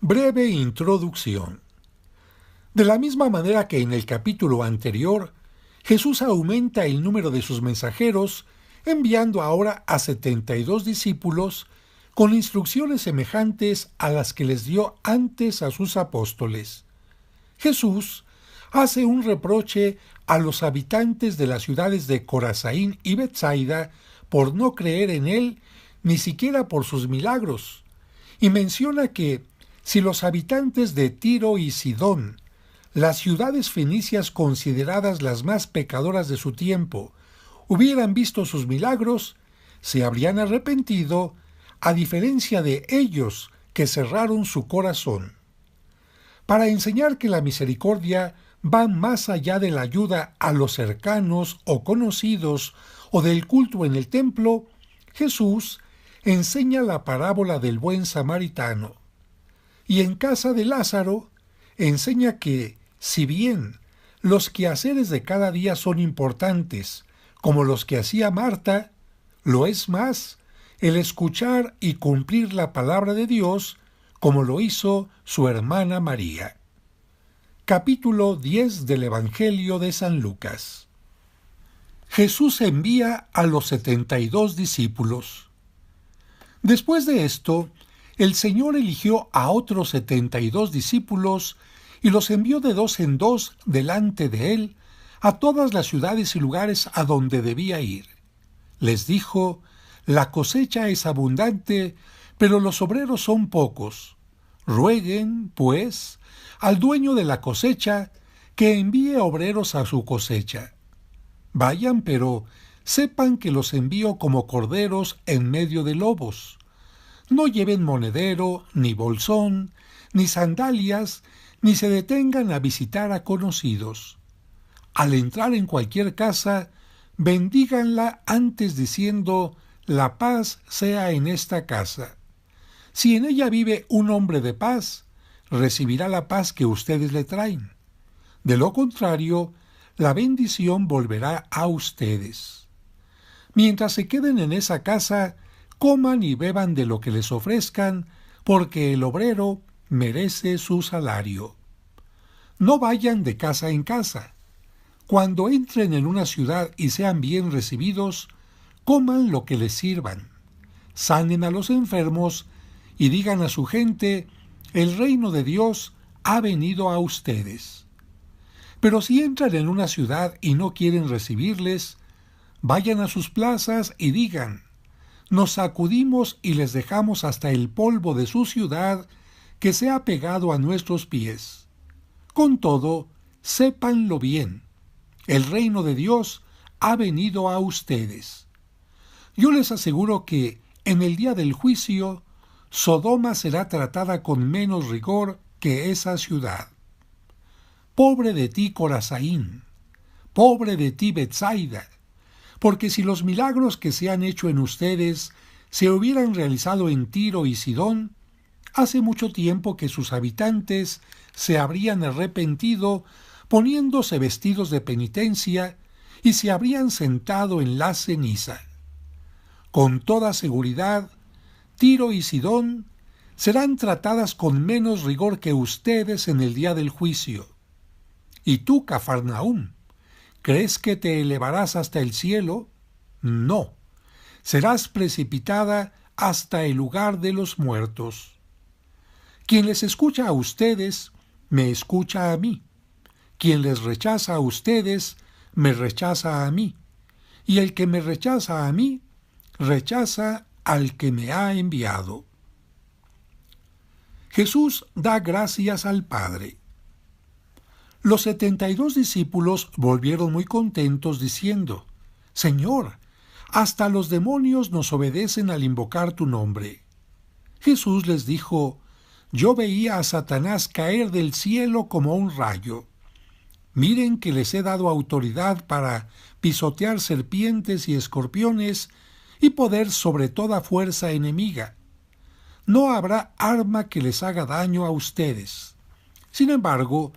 Breve introducción. De la misma manera que en el capítulo anterior, Jesús aumenta el número de sus mensajeros, enviando ahora a 72 discípulos con instrucciones semejantes a las que les dio antes a sus apóstoles. Jesús hace un reproche a los habitantes de las ciudades de Corazaín y Betsaida por no creer en él, ni siquiera por sus milagros, y menciona que si los habitantes de Tiro y Sidón, las ciudades fenicias consideradas las más pecadoras de su tiempo, hubieran visto sus milagros, se habrían arrepentido, a diferencia de ellos que cerraron su corazón. Para enseñar que la misericordia va más allá de la ayuda a los cercanos o conocidos o del culto en el templo, Jesús enseña la parábola del buen samaritano. Y en casa de Lázaro enseña que, si bien los quehaceres de cada día son importantes, como los que hacía Marta, lo es más el escuchar y cumplir la palabra de Dios, como lo hizo su hermana María. Capítulo 10 del Evangelio de San Lucas. Jesús envía a los 72 discípulos. Después de esto, el Señor eligió a otros 72 discípulos y los envió de dos en dos delante de él a todas las ciudades y lugares a donde debía ir. Les dijo: la cosecha es abundante, pero los obreros son pocos. Rueguen, pues, al dueño de la cosecha que envíe obreros a su cosecha. Vayan, pero sepan que los envío como corderos en medio de lobos. No lleven monedero, ni bolsón, ni sandalias, ni se detengan a visitar a conocidos. Al entrar en cualquier casa, bendíganla antes diciendo: la paz sea en esta casa. Si en ella vive un hombre de paz, recibirá la paz que ustedes le traen. De lo contrario, la bendición volverá a ustedes. Mientras se queden en esa casa, coman y beban de lo que les ofrezcan, porque el obrero merece su salario. No vayan de casa en casa. Cuando entren en una ciudad y sean bien recibidos, coman lo que les sirvan. Sanen a los enfermos y digan a su gente: el reino de Dios ha venido a ustedes. Pero si entran en una ciudad y no quieren recibirles, vayan a sus plazas y digan: nos sacudimos y les dejamos hasta el polvo de su ciudad que se ha pegado a nuestros pies. Con todo, sépanlo bien: el reino de Dios ha venido a ustedes. Yo les aseguro que, en el día del juicio, Sodoma será tratada con menos rigor que esa ciudad. Pobre de ti, Corazaín, pobre de ti, Betsaida, porque si los milagros que se han hecho en ustedes se hubieran realizado en Tiro y Sidón, hace mucho tiempo que sus habitantes se habrían arrepentido poniéndose vestidos de penitencia y se habrían sentado en la ceniza. Con toda seguridad, Tiro y Sidón serán tratadas con menos rigor que ustedes en el día del juicio. ¿Y tú, Cafarnaúm, crees que te elevarás hasta el cielo? No, serás precipitada hasta el lugar de los muertos. Quien les escucha a ustedes, me escucha a mí. Quien les rechaza a ustedes, me rechaza a mí. Y el que me rechaza a mí, rechaza al que me ha enviado. Jesús da gracias al Padre. Los 72 discípulos volvieron muy contentos diciendo: Señor, hasta los demonios nos obedecen al invocar tu nombre. Jesús les dijo: yo veía a Satanás caer del cielo como un rayo. Miren que les he dado autoridad para pisotear serpientes y escorpiones y poder sobre toda fuerza enemiga. No habrá arma que les haga daño a ustedes. Sin embargo,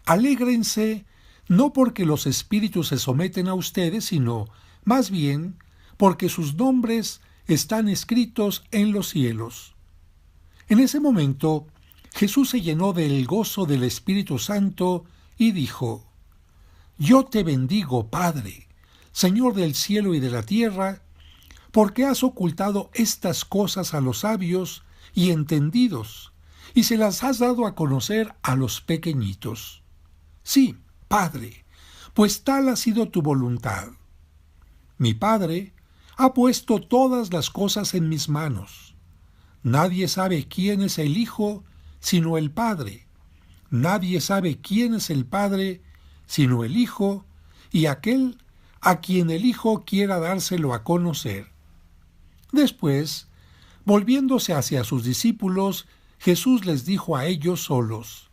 alégrense no porque los espíritus se someten a ustedes, sino más bien porque sus nombres están escritos en los cielos. En ese momento, Jesús se llenó del gozo del Espíritu Santo y dijo: Yo te bendigo, Padre, Señor del cielo y de la tierra, porque has ocultado estas cosas a los sabios y entendidos, y se las has dado a conocer a los pequeñitos. Sí, Padre, pues tal ha sido tu voluntad. Mi Padre ha puesto todas las cosas en mis manos. Nadie sabe quién es el Hijo sino el Padre. Nadie sabe quién es el Padre sino el Hijo y aquel a quien el Hijo quiera dárselo a conocer. Después, volviéndose hacia sus discípulos, Jesús les dijo a ellos solos: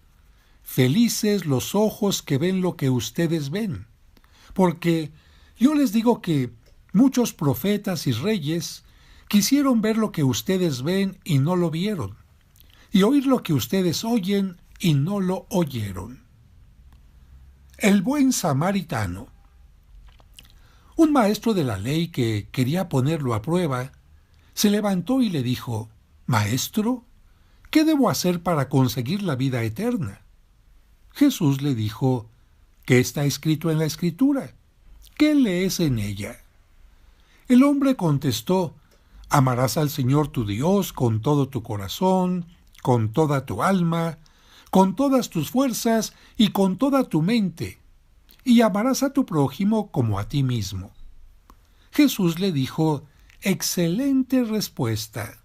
Felices los ojos que ven lo que ustedes ven, porque yo les digo que muchos profetas y reyes quisieron ver lo que ustedes ven y no lo vieron, y oír lo que ustedes oyen y no lo oyeron. El buen samaritano. Un maestro de la ley que quería ponerlo a prueba, se levantó y le dijo: Maestro, ¿qué debo hacer para conseguir la vida eterna? Jesús le dijo: ¿Qué está escrito en la Escritura? ¿Qué lees en ella? El hombre contestó: Amarás al Señor tu Dios con todo tu corazón, con toda tu alma, con todas tus fuerzas y con toda tu mente, y amarás a tu prójimo como a ti mismo. Jesús le dijo: Excelente respuesta.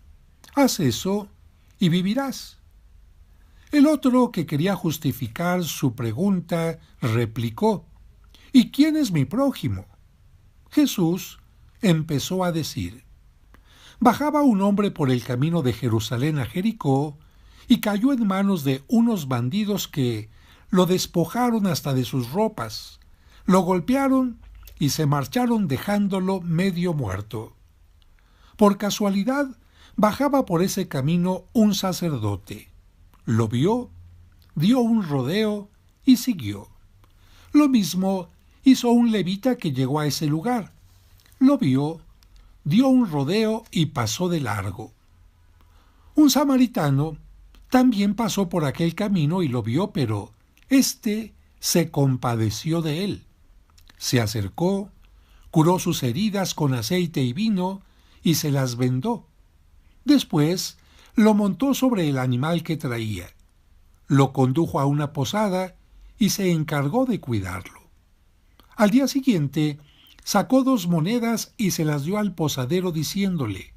Haz eso y vivirás. El otro, que quería justificar su pregunta, replicó: ¿Y quién es mi prójimo? Jesús empezó a decir: Bajaba un hombre por el camino de Jerusalén a Jericó y cayó en manos de unos bandidos que lo despojaron hasta de sus ropas, lo golpearon y se marcharon dejándolo medio muerto. Por casualidad, bajaba por ese camino un sacerdote. Lo vio, dio un rodeo y siguió. Lo mismo hizo un levita que llegó a ese lugar. Lo vio, dio un rodeo y pasó de largo. Un samaritano también pasó por aquel camino y lo vio, pero éste se compadeció de él. Se acercó, curó sus heridas con aceite y vino y se las vendó. Después lo montó sobre el animal que traía, lo condujo a una posada y se encargó de cuidarlo. Al día siguiente sacó 2 monedas y se las dio al posadero diciéndole: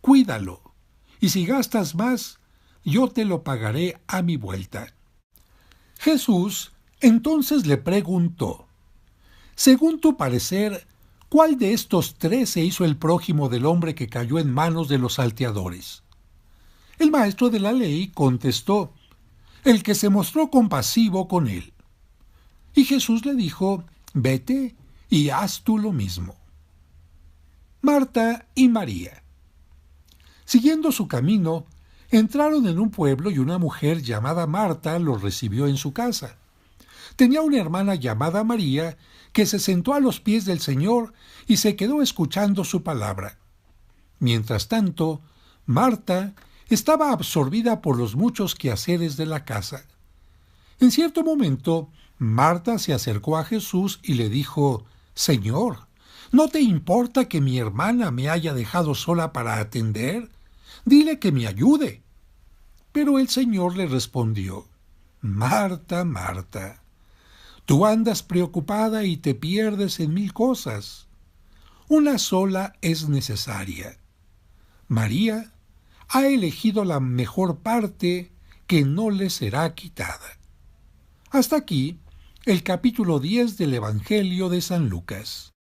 Cuídalo, y si gastas más, yo te lo pagaré a mi vuelta. Jesús entonces le preguntó: Según tu parecer, ¿cuál de estos 3 se hizo el prójimo del hombre que cayó en manos de los salteadores? El maestro de la ley contestó: El que se mostró compasivo con él. Y Jesús le dijo: Vete y haz tú lo mismo. Marta y María. Siguiendo su camino, entraron en un pueblo y una mujer llamada Marta los recibió en su casa. Tenía una hermana llamada María que se sentó a los pies del Señor y se quedó escuchando su palabra. Mientras tanto, Marta estaba absorbida por los muchos quehaceres de la casa. En cierto momento, Marta se acercó a Jesús y le dijo: Señor, ¿no te importa que mi hermana me haya dejado sola para atender? Dile que me ayude. Pero el Señor le respondió: Marta, Marta, tú andas preocupada y te pierdes en 1000 cosas. Una sola es necesaria. María ha elegido la mejor parte que no le será quitada. Hasta aquí el capítulo 10 del Evangelio de San Lucas.